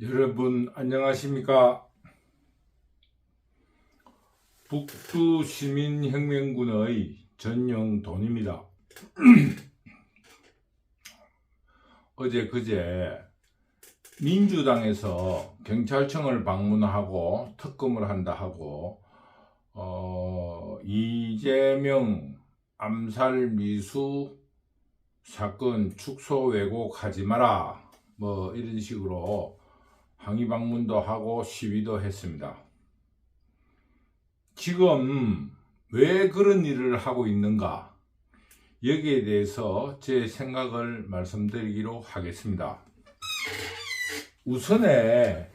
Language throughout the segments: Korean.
여러분 안녕하십니까? 북두시민혁명군의 전영돈입니다. 어제 그제 민주당에서 경찰청을 방문하고 특검을 한다 하고 이재명 암살 미수 사건 축소 왜곡하지 마라 뭐 이런 식으로 항의 방문도 하고 시위도 했습니다. 지금 왜 그런 일을 하고 있는가, 여기에 대해서 제 생각을 말씀드리기로 하겠습니다. 우선에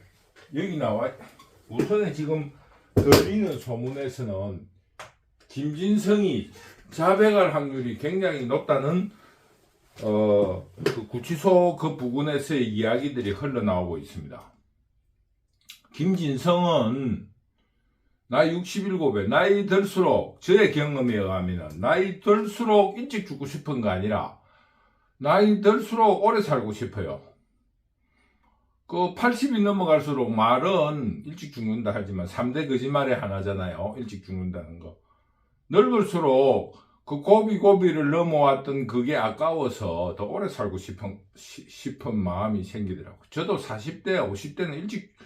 지금 들리는 소문에서는 김진성이 자백할 확률이 굉장히 높다는 그 구치소 그 부근에서의 이야기들이 흘러나오고 있습니다. 김진성은 나이 67에 나이 들수록, 저의 경험에 의하면 나이 들수록 일찍 죽고 싶은 거 아니라 나이 들수록 오래 살고 싶어요. 그 80이 넘어갈수록 말은 일찍 죽는다 하지만 3대 거짓말의 하나잖아요. 일찍 죽는다는 거. 늙을수록 그 고비를 넘어왔던 그게 아까워서 더 오래 살고 싶은 마음이 생기더라고요. 저도 40대, 50대는 일찍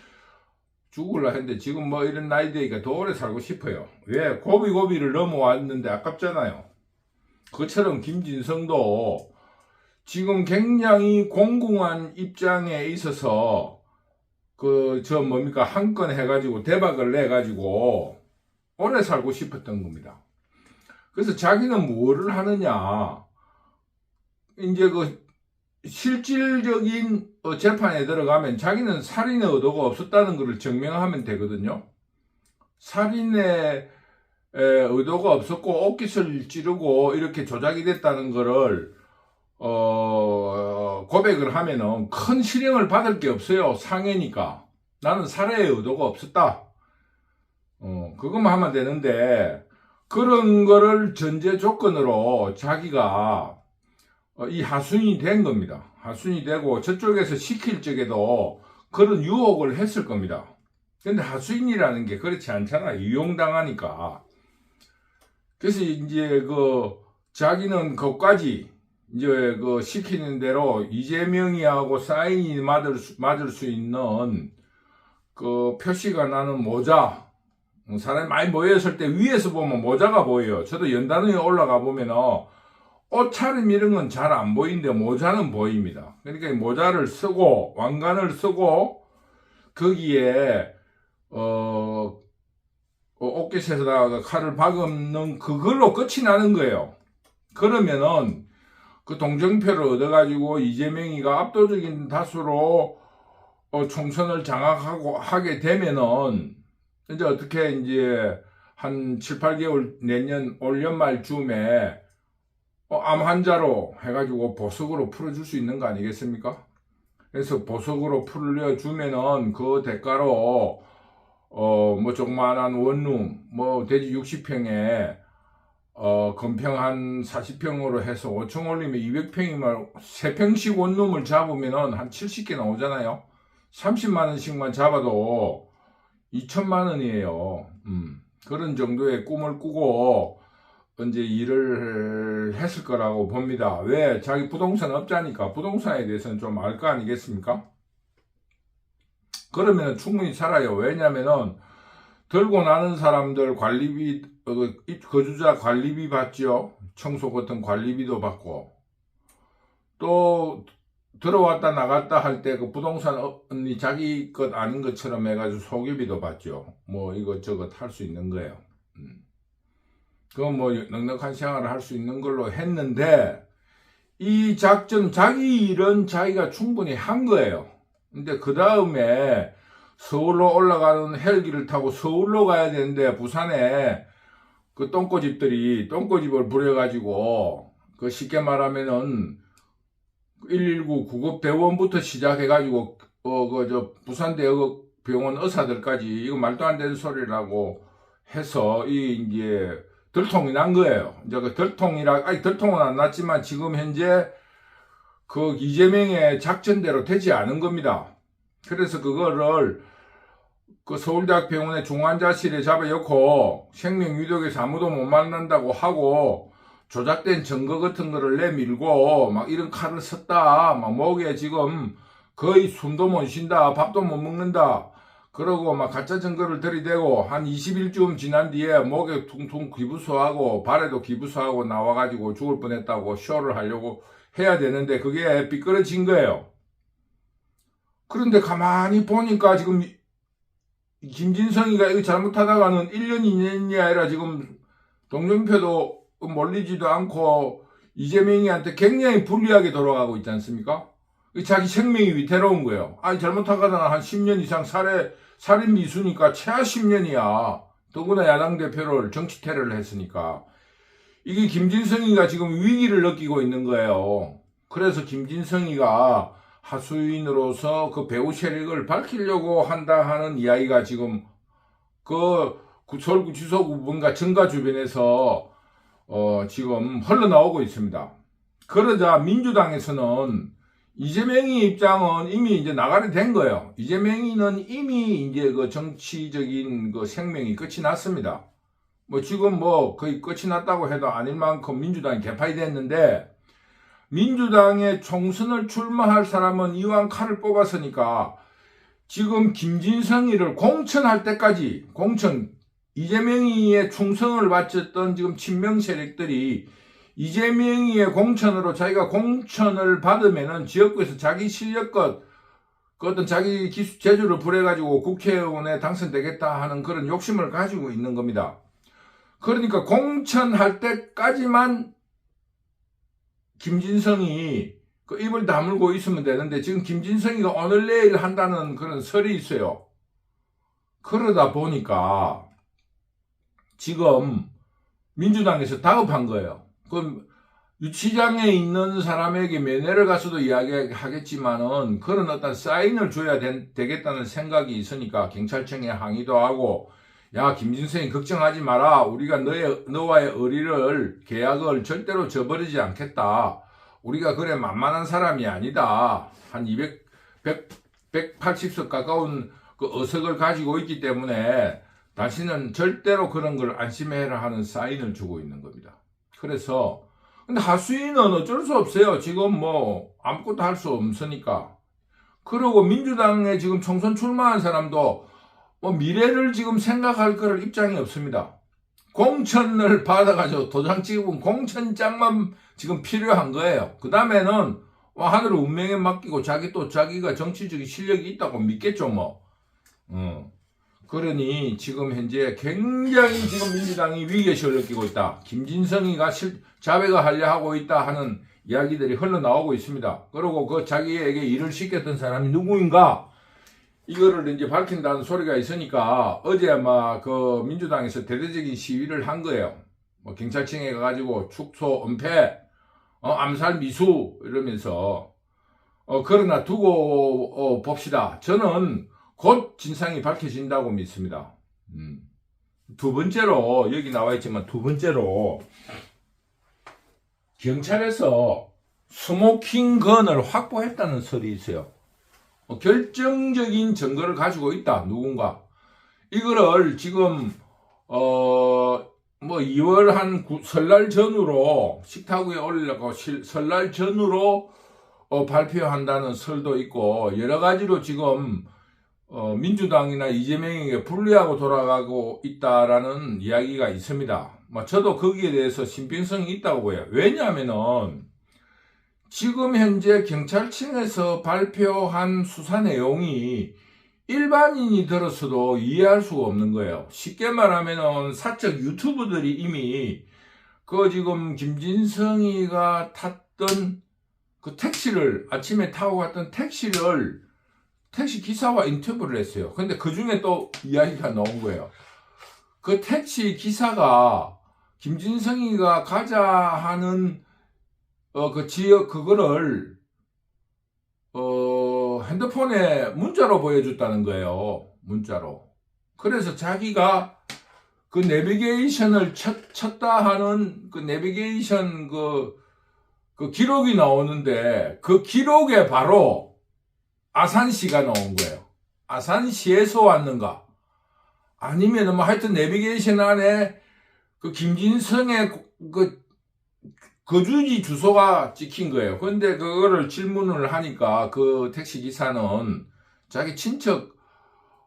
죽으려 했는데 지금 뭐 이런 나이 되니까 더 오래 살고 싶어요. 왜? 고비를 넘어왔는데 아깝잖아요. 그처럼 김진성도 지금 굉장히 공공한 입장에 있어서 한 건 해가지고 대박을 내가지고 오래 살고 싶었던 겁니다. 그래서 자기는 뭐를 하느냐, 이제 실질적인 재판에 들어가면 자기는 살인의 의도가 없었다는 것을 증명하면 되거든요. 살인의 의도가 없었고 옷깃을 찌르고 이렇게 조작이 됐다는 것을 고백을 하면은 큰 실형을 받을 게 없어요. 상해니까. 나는 살해의 의도가 없었다. 그것만 하면 되는데, 그런 거를 전제 조건으로 자기가 이 하순이 된 겁니다. 하순이 되고 저쪽에서 시킬 적에도 그런 유혹을 했을 겁니다. 근데 하수인이라는 게 그렇지 않잖아. 이용당하니까. 그래서 이제 자기는 그것까지 이제 시키는 대로 이재명이하고 사인이 맞을 수 있는 그 표시가 나는 모자, 사람이 많이 모였을 때 위에서 보면 모자가 보여요. 저도 연단 위에 올라가 보면은 옷차림 이런 건 잘 안 보이는데 모자는 보입니다. 그러니까 모자를 쓰고 왕관을 쓰고 거기에 옷깃에다가 칼을 박는 그걸로 끝이 나는 거예요. 그러면은 그 동정표를 얻어가지고 이재명이가 압도적인 다수로 총선을 하게 되면은 이제 어떻게 이제 한 7, 8개월 내년 올 연말쯤에 암 환자로 해가지고 보석으로 풀어줄 수 있는 거 아니겠습니까? 그래서 보석으로 풀려주면은 그 대가로 뭐 조그만한 원룸 대지 60평에 건평 한 40평으로 해서 5층 올리면 200평이면 3평씩 원룸을 잡으면은 한 70개 나오잖아요. 30만 원씩만 잡아도 2천만 원이에요. 그런 정도의 꿈을 꾸고 이제 일을 했을 거라고 봅니다. 왜? 자기 부동산 업자니까 부동산에 대해서는 좀 알 거 아니겠습니까? 그러면 충분히 살아요. 왜냐면은 들고 나는 사람들 관리비, 거주자 관리비 받죠. 청소 같은 관리비도 받고, 또 들어왔다 나갔다 할 때 그 부동산이 자기 것 아닌 것처럼 해가지고 소개비도 받죠. 뭐 이것저것 할 수 있는 거예요. 그건 뭐 넉넉한 생활을 할 수 있는 걸로 했는데, 이 작전, 자기 일은 자기가 충분히 한 거예요. 근데 그 다음에 서울로 올라가는 헬기를 타고 서울로 가야 되는데, 부산에 그 똥꼬집들이 똥꼬집을 부려가지고, 쉽게 말하면은 119 구급대원부터 시작해가지고 부산대병원 의사들까지 이거 말도 안 되는 소리라고 해서 이제 들통이 난 거예요. 이제 들통은 안 났지만 지금 현재 이재명의 작전대로 되지 않은 겁니다. 그래서 그거를 그 서울대학 병원의 중환자실에 잡아놓고 생명위독에서 아무도 못 만난다고 하고 조작된 증거 같은 거를 내밀고 막 이런 칼을 썼다. 막 목에 지금 거의 숨도 못 쉰다. 밥도 못 먹는다. 그러고 막 가짜 증거를 들이대고 한 20일쯤 지난 뒤에 목에 퉁퉁 기부수하고 발에도 기부수하고 나와가지고 죽을 뻔했다고 쇼를 하려고 해야 되는데 그게 삐끄러진 거예요. 그런데 가만히 보니까 지금 김진성이가 이거 잘못하다가는 1년, 2년이 아니라 지금 동정표도 몰리지도 않고 이재명이한테 굉장히 불리하게 돌아가고 있지 않습니까? 자기 생명이 위태로운 거예요. 아니, 잘못하다가 한 10년 이상 살인 미수니까 최하 10년이야. 더구나 야당 대표를 정치 테러를 했으니까. 이게 김진성이가 지금 위기를 느끼고 있는 거예요. 그래서 김진성이가 하수인으로서 그 배우 세력을 밝히려고 한다 하는 이야기가 지금 그 서울구치소 뭔가 정가 주변에서 지금 흘러나오고 있습니다. 그러자 민주당에서는 이재명이 입장은 이미 이제 나가게 된 거예요. 이재명이는 이미 이제 그 정치적인 그 생명이 끝이 났습니다. 뭐 지금 뭐 거의 끝이 났다고 해도 아닐 만큼 민주당이 개파이 됐는데 민주당의 총선을 출마할 사람은 이왕 칼을 뽑았으니까 지금 김진성이를 공천할 때까지 이재명이의 충성을 바쳤던 지금 친명 세력들이 이재명이의 공천으로 자기가 공천을 받으면은 지역구에서 자기 실력껏 그 어떤 자기 기술 재주를 부려가지고 국회의원에 당선되겠다 하는 그런 욕심을 가지고 있는 겁니다. 그러니까 공천할 때까지만 김진성이 그 입을 다물고 있으면 되는데 지금 김진성이가 오늘 내일 한다는 그런 설이 있어요. 그러다 보니까 지금 민주당에서 다급한 거예요. 그럼 유치장에 있는 사람에게 면회를 가서도 이야기하겠지만은 그런 어떤 사인을 줘야 되겠다는 생각이 있으니까 경찰청에 항의도 하고 야 김진성이 걱정하지 마라. 우리가 너와의 계약을 절대로 저버리지 않겠다. 우리가 그래 만만한 사람이 아니다. 한 180석 가까운 그 어석을 가지고 있기 때문에 다시는 절대로 그런 걸 안심해라 하는 사인을 주고 있는 겁니다. 그래서 근데 하수인은 어쩔 수 없어요. 지금 뭐 아무것도 할 수 없으니까. 그리고 민주당에 지금 총선 출마한 사람도 뭐 미래를 지금 생각할 그럴 입장이 없습니다. 공천을 받아가지고 도장 찍은 공천장만 지금 필요한 거예요. 그 다음에는 하늘 운명에 맡기고 자기가 정치적인 실력이 있다고 믿겠죠 뭐. 그러니 지금 현재 굉장히 지금 민주당이 위기의식을 느끼고 있다. 김진성이가 자백을 하려 하고 있다 하는 이야기들이 흘러나오고 있습니다. 그리고 그 자기에게 일을 시켰던 사람이 누구인가? 이거를 이제 밝힌다는 소리가 있으니까 어제 막 그 민주당에서 대대적인 시위를 한 거예요. 뭐 경찰청에 가가지고 축소, 은폐, 암살 미수 이러면서 그러나 두고 봅시다. 저는 곧 진상이 밝혀진다고 믿습니다. 두 번째로 여기 나와 있지만 두 번째로 경찰에서 스모킹건을 확보했다는 설이 있어요. 결정적인 증거를 가지고 있다. 누군가 이거를 지금 뭐 2월 한 설날 전후로 식탁 위에 올리려고 설날 전후로 발표한다는 설도 있고 여러 가지로 지금 민주당이나 이재명에게 불리하고 돌아가고 있다라는 이야기가 있습니다. 저도 거기에 대해서 신빙성이 있다고 보여요. 왜냐하면은 지금 현재 경찰청에서 발표한 수사 내용이 일반인이 들었어도 이해할 수가 없는 거예요. 쉽게 말하면은 사적 유튜브들이 이미 그 지금 김진성이가 탔던 그 택시를 아침에 타고 갔던 택시 기사와 인터뷰를 했어요. 근데 그 중에 또 이야기가 나온 거예요. 그 택시 기사가 김진성이가 가자 하는 그 지역 그거를 핸드폰에 문자로 보여줬다는 거예요. 문자로. 그래서 자기가 그 내비게이션을 쳤다 하는 그 내비게이션 그 기록이 나오는데 그 기록에 바로 아산시가 나온 거예요. 아산시에서 왔는가? 아니면 뭐 하여튼 내비게이션 안에 그 김진성의 그 거주지 주소가 찍힌 거예요. 그런데 그거를 질문을 하니까 그 택시기사는 자기 친척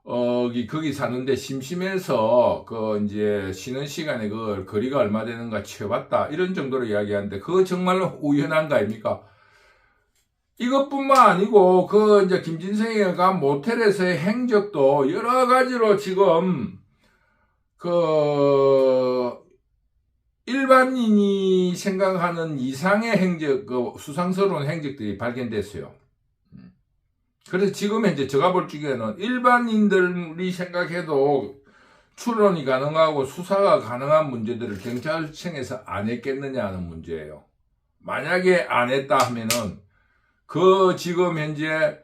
거기 사는데 심심해서 이제 쉬는 시간에 그 거리가 얼마 되는가 채봤다 이런 정도로 이야기하는데 그거 정말로 우연한 거 아닙니까? 이것뿐만 아니고 이제 김진성이가 모텔에서의 행적도 여러 가지로 지금 일반인이 생각하는 이상의 행적, 수상스러운 행적들이 발견됐어요. 그래서 지금 현재 제가 볼 적에는 일반인들이 생각해도 추론이 가능하고 수사가 가능한 문제들을 경찰청에서 안 했겠느냐 하는 문제예요. 만약에 안 했다 하면은 지금 현재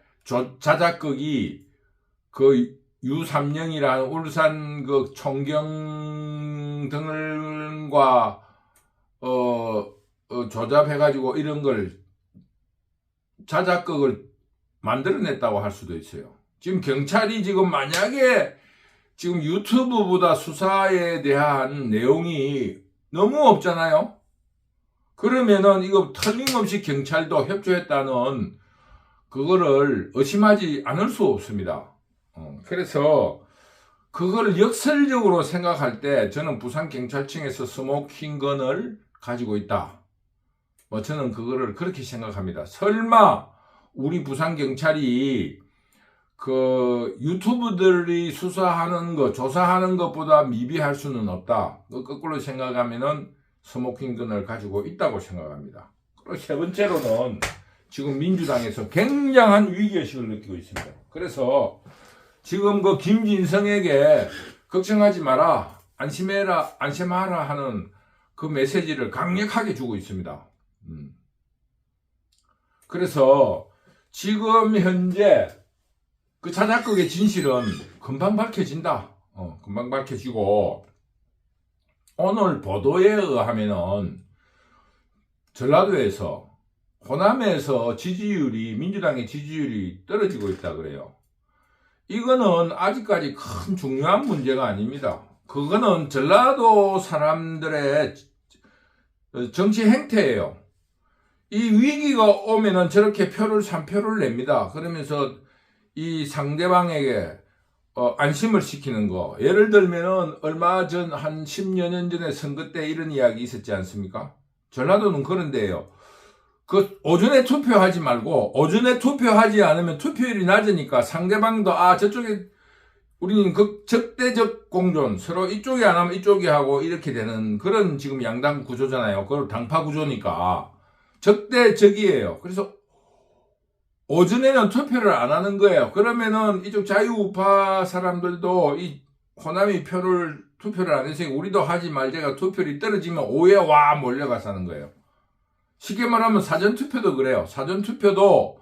자작극이 U3영이라는 울산 총경 등과 조잡해가지고 이런 걸 자작극을 만들어냈다고 할 수도 있어요. 지금 경찰이 지금 만약에 지금 유튜브보다 수사에 대한 내용이 너무 없잖아요. 그러면은 이거 틀림없이 경찰도 협조했다는 그거를 의심하지 않을 수 없습니다. 그래서 그걸 역설적으로 생각할 때 저는 부산경찰청에서 스모킹건을 가지고 있다. 저는 그거를 그렇게 생각합니다. 설마 우리 부산경찰이 유튜브들이 수사하는 것, 조사하는 것보다 미비할 수는 없다. 거꾸로 생각하면은 스모킹건을 가지고 있다고 생각합니다. 그리고 세 번째로는 지금 민주당에서 굉장한 위기의식을 느끼고 있습니다. 그래서 지금 김진성에게 걱정하지 마라, 안심하라 하는 그 메시지를 강력하게 주고 있습니다. 그래서 지금 현재 자작극의 진실은 금방 밝혀진다. 금방 밝혀지고 오늘 보도에 의하면은 전라도에서 호남에서 민주당의 지지율이 떨어지고 있다 그래요. 이거는 아직까지 큰 중요한 문제가 아닙니다. 그거는 전라도 사람들의 정치 행태예요. 이 위기가 오면은 저렇게 3표를 냅니다. 그러면서 이 상대방에게 안심을 시키는 거. 예를 들면은 얼마 전 한 10여 년 전에 선거 때 이런 이야기 있었지 않습니까? 전라도는 그런 데예요. 오전에 투표하지 말고 오전에 투표하지 않으면 투표율이 낮으니까 상대방도 저쪽에 우리는 적대적 공존, 서로 이쪽이 안 하면 이쪽이 하고 이렇게 되는 그런 지금 양당 구조잖아요. 그걸 당파 구조니까 적대적이에요. 그래서 오전에는 투표를 안 하는 거예요. 그러면은 이쪽 자유우파 사람들도 이 호남이 투표를 안 해서 우리도 하지 말자가 투표율이 떨어지면 오해 몰려가서 하는 거예요. 쉽게 말하면 사전투표도 그래요. 사전투표도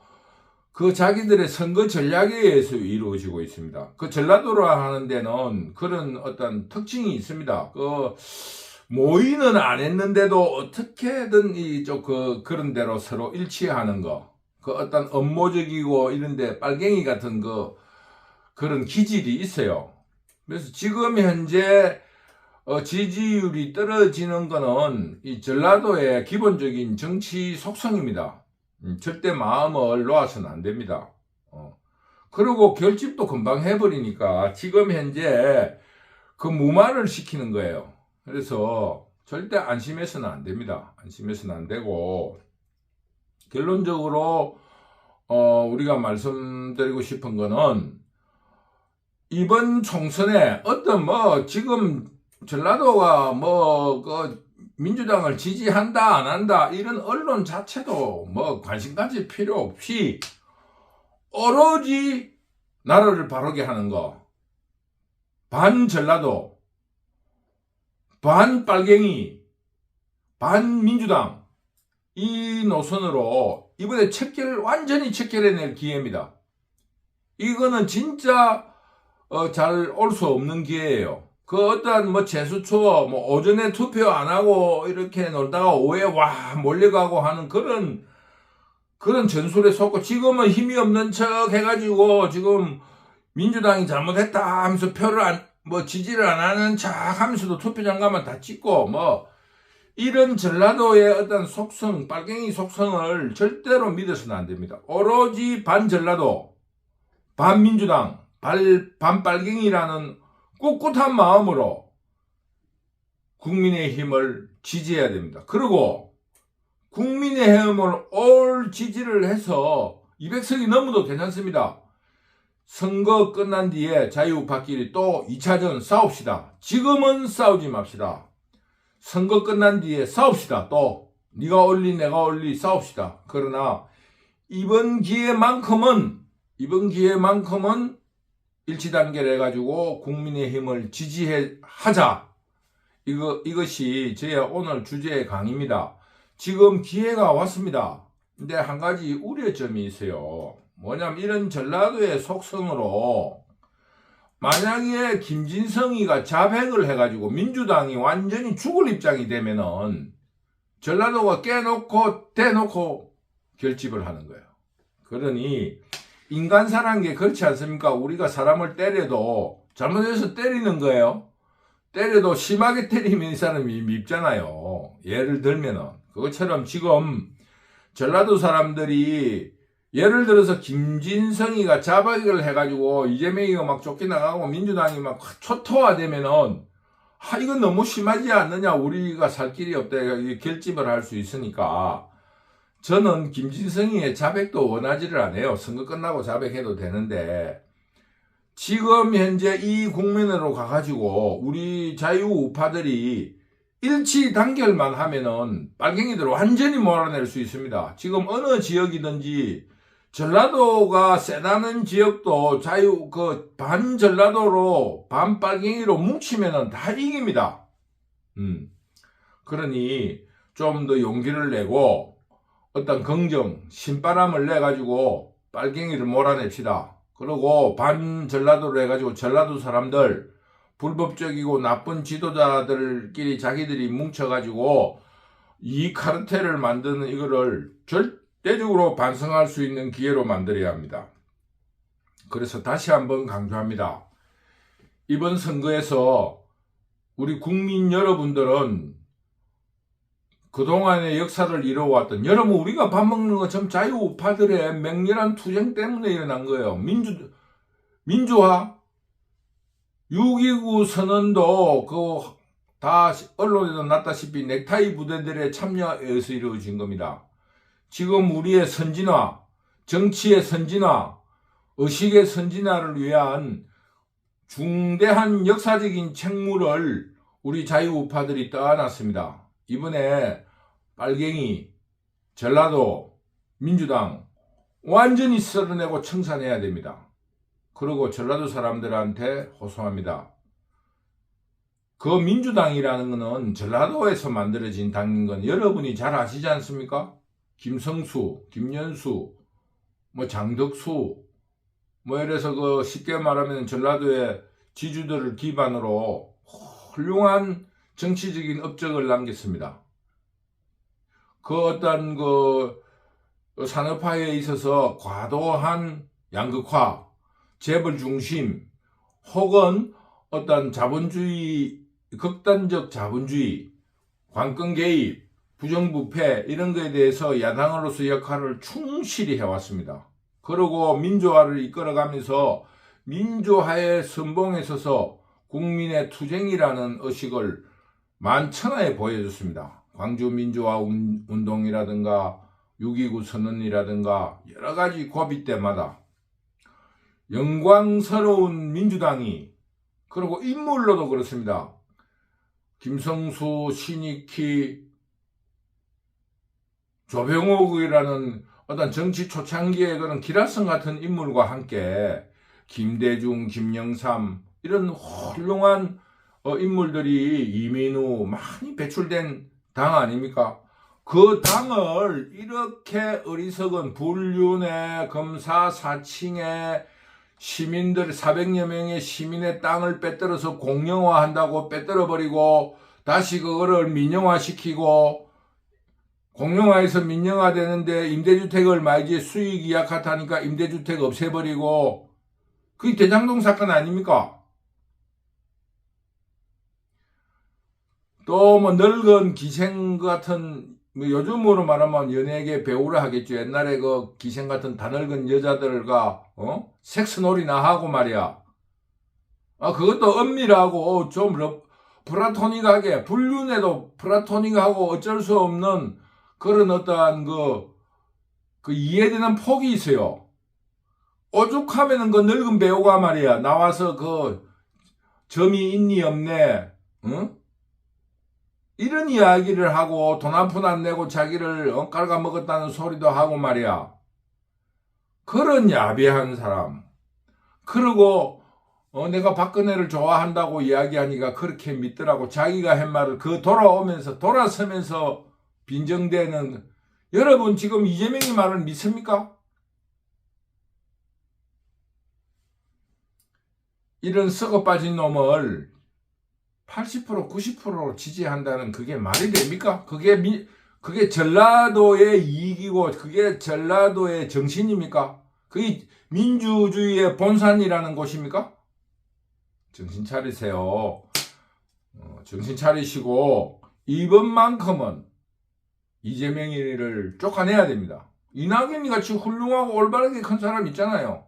자기들의 선거 전략에 의해서 이루어지고 있습니다. 전라도라 하는 데는 그런 어떤 특징이 있습니다. 모의는 안 했는데도 어떻게든 그런 대로 서로 일치하는 거. 어떤 업무적이고 이런데 빨갱이 같은 그런 기질이 있어요. 그래서 지금 현재 지지율이 떨어지는 거는 이 전라도의 기본적인 정치 속성입니다. 절대 마음을 놓아서는 안 됩니다. 그리고 결집도 금방 해버리니까 지금 현재 무마를 시키는 거예요. 그래서 절대 안심해서는 안 됩니다. 안심해서는 안 되고 결론적으로 우리가 말씀드리고 싶은 거는 이번 총선에 어떤 지금 전라도가 민주당을 지지한다 안 한다 이런 언론 자체도 관심 가질 필요 없이 오로지 나라를 바르게 하는 거, 반 전라도, 반 빨갱이, 반 민주당 이 노선으로 이번에 완전히 척결해낼 기회입니다. 이거는 진짜 잘 올 수 없는 기회예요. 어떠한 재수초 오전에 투표 안 하고 이렇게 놀다가 오후에 몰려가고 하는 그런 그런 전술에 속고 지금은 힘이 없는 척 해가지고 지금 민주당이 잘못했다 하면서 지지를 안 하는 척 하면서도 투표장 가면 다 찍고 이런 전라도의 어떤 속성, 빨갱이 속성을 절대로 믿어서는 안 됩니다. 오로지 반전라도, 반민주당, 반빨갱이라는 꿋꿋한 마음으로 국민의힘을 지지해야 됩니다. 그리고 국민의힘을 올 지지를 해서 200석이 넘어도 괜찮습니다. 선거 끝난 뒤에 자유우파끼리 또 2차전 싸웁시다. 지금은 싸우지 맙시다. 선거 끝난 뒤에 싸웁시다. 또 네가 올리 내가 올리 싸웁시다. 그러나 이번 기회만큼은 일치단결 해가지고 국민의힘을 지지하자. 이것이 제 오늘 주제의 강의입니다. 지금 기회가 왔습니다. 근데 한 가지 우려점이 있어요. 뭐냐면 이런 전라도의 속성으로 만약에 김진성이가 자백을 해가지고 민주당이 완전히 죽을 입장이 되면은 전라도가 깨놓고 대놓고 결집을 하는 거예요. 그러니 인간사라는 게 그렇지 않습니까? 우리가 사람을 때려도 잘못해서 때리는 거예요. 때려도 심하게 때리면 이 사람이 밉잖아요. 예를 들면은 그것처럼 지금 전라도 사람들이 예를 들어서 김진성이가 자백을 해가지고 이재명이가 막 쫓겨나가고 민주당이 막 초토화되면은 이건 너무 심하지 않느냐, 우리가 살 길이 없다 결집을 할 수 있으니까 저는 김진성이의 자백도 원하지를 않아요. 선거 끝나고 자백해도 되는데 지금 현재 이 국면으로 가가지고 우리 자유우파들이 일치 단결만 하면은 빨갱이들 완전히 몰아낼 수 있습니다. 지금 어느 지역이든지 전라도가 세다는 지역도 반전라도로 반빨갱이로 뭉치면은 다 이깁니다. 그러니 좀 더 용기를 내고 어떤 신바람을 내가지고 빨갱이를 몰아냅시다. 그리고 반전라도로 해가지고 전라도 사람들, 불법적이고 나쁜 지도자들끼리 자기들이 뭉쳐가지고 이 카르텔을 만드는 이거를 절대적으로 반성할 수 있는 기회로 만들어야 합니다. 그래서 다시 한번 강조합니다. 이번 선거에서 우리 국민 여러분들은 그동안의 역사를 이뤄왔던, 여러분 우리가 밥 먹는 거 전 자유우파들의 맹렬한 투쟁 때문에 일어난 거예요. 민주화 6.29 선언도 다 언론에도 났다시피 넥타이 부대들의 참여에 의해서 이루어진 겁니다. 지금 우리의 선진화, 정치의 선진화, 의식의 선진화를 위한 중대한 역사적인 책무를 우리 자유우파들이 떠안았습니다. 이번에 빨갱이, 전라도, 민주당 완전히 쓸어내고 청산해야 됩니다. 그리고 전라도 사람들한테 호소합니다. 그 민주당이라는 것은 전라도에서 만들어진 당인 건 여러분이 잘 아시지 않습니까? 김성수, 김연수, 장덕수, 이래서 쉽게 말하면 전라도의 지주들을 기반으로 훌륭한 정치적인 업적을 남겼습니다. 어떤 산업화에 있어서 과도한 양극화, 재벌 중심, 혹은 어떤 자본주의, 극단적 자본주의, 관권 개입, 부정부패 이런 것에 대해서 야당으로서 역할을 충실히 해왔습니다. 그리고 민주화를 이끌어가면서 민주화의 선봉에 서서 국민의 투쟁이라는 의식을 만천하에 보여줬습니다. 광주 민주화 운동이라든가 6.29 선언이라든가 여러 가지 고비 때마다 영광스러운 민주당이, 그리고 인물로도 그렇습니다. 김성수, 신익희, 조병옥이라는 어떤 정치 초창기의 그런 기라성 같은 인물과 함께 김대중, 김영삼 이런 훌륭한 인물들이 이민우 많이 배출된 당 아닙니까? 그 당을 이렇게 어리석은 불륜의 검사 사칭에 시민들 400여 명의 시민의 땅을 빼들어서 공영화한다고 빼들어버리고 다시 그거를 민영화시키고 공영화에서 민영화 되는데 임대주택을 얼마이지 수익이 약하다니까 임대주택 없애버리고 그게 대장동 사건 아닙니까? 또 뭐 늙은 기생 같은 뭐 요즘으로 말하면 연예계 배우라 하겠죠. 옛날에 그 기생 같은 다 늙은 여자들과 섹스놀이나 하고 말이야. 그것도 은밀하고 좀 플라토닉하게 불륜에도 플라토닉하고 어쩔 수 없는 그런 어떠한 그 이해되는 폭이 있어요. 오죽하면은 그 늙은 배우가 말이야 나와서 그 점이 있니 없네, 응? 이런 이야기를 하고 돈 한 푼 안 내고 자기를 깔아먹었다는 소리도 하고 말이야. 그런 야비한 사람. 그리고 내가 박근혜를 좋아한다고 이야기하니까 그렇게 믿더라고. 자기가 한 말을 돌아서면서 빈정대는. 여러분 지금 이재명이 말을 믿습니까? 이런 썩어 빠진 놈을 80% 90%로 지지한다는 그게 말이 됩니까? 그게 전라도의 이익이고 그게 전라도의 정신입니까? 그게 민주주의의 본산이라는 곳입니까? 정신 차리세요. 정신 차리시고 이번만큼은 이재명이를 쫓아내야 됩니다. 이낙연이 같이 훌륭하고 올바르게 큰 사람 있잖아요.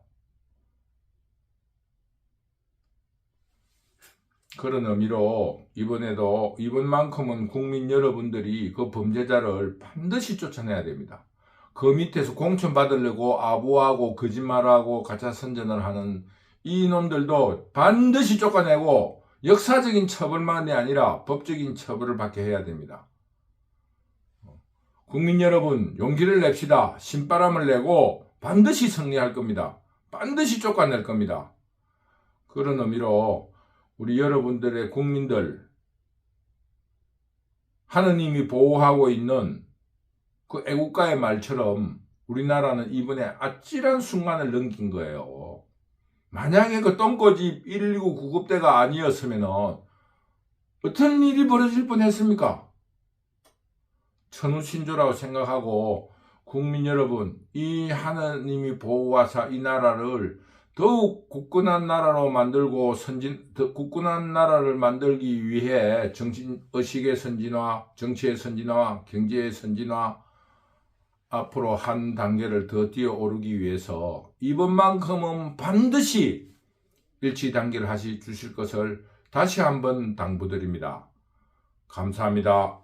그런 의미로 이번만큼은 국민 여러분들이 그 범죄자를 반드시 쫓아내야 됩니다. 그 밑에서 공천 받으려고 아부하고 거짓말하고 가짜 선전을 하는 이 놈들도 반드시 쫓아내고 역사적인 처벌만이 아니라 법적인 처벌을 받게 해야 됩니다. 국민 여러분 용기를 냅시다. 신바람을 내고 반드시 승리할 겁니다. 반드시 쫓아낼 겁니다. 그런 의미로 우리 여러분들의 국민들 하느님이 보호하고 있는 그 애국가의 말처럼 우리나라는 이번에 아찔한 순간을 넘긴 거예요. 만약에 그 똥꼬집 119 구급대가 아니었으면 어떤 일이 벌어질 뻔했습니까? 천우신조라고 생각하고 국민 여러분 이 하느님이 보호하사 이 나라를 더욱 굳건한 나라로 만들고 굳건한 나라를 만들기 위해 의식의 선진화, 정치의 선진화, 경제의 선진화 앞으로 한 단계를 더 뛰어오르기 위해서 이번만큼은 반드시 일치 단계를 주실 것을 다시 한번 당부드립니다. 감사합니다.